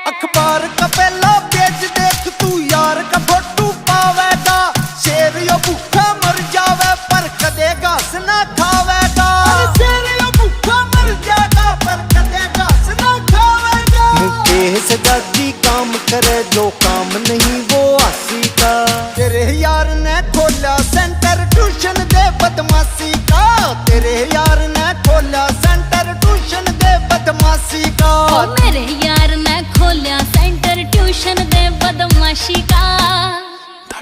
अखबार का पहला पेज देख तू यार का फोटू पावेगा। शेर यो भूखा मर जावे पर कदे घास ना खावेगा। शेर यो भूखा मर जाएगा पर कदे घास ना खावेगा। मुकेश दादी काम करे जो काम नहीं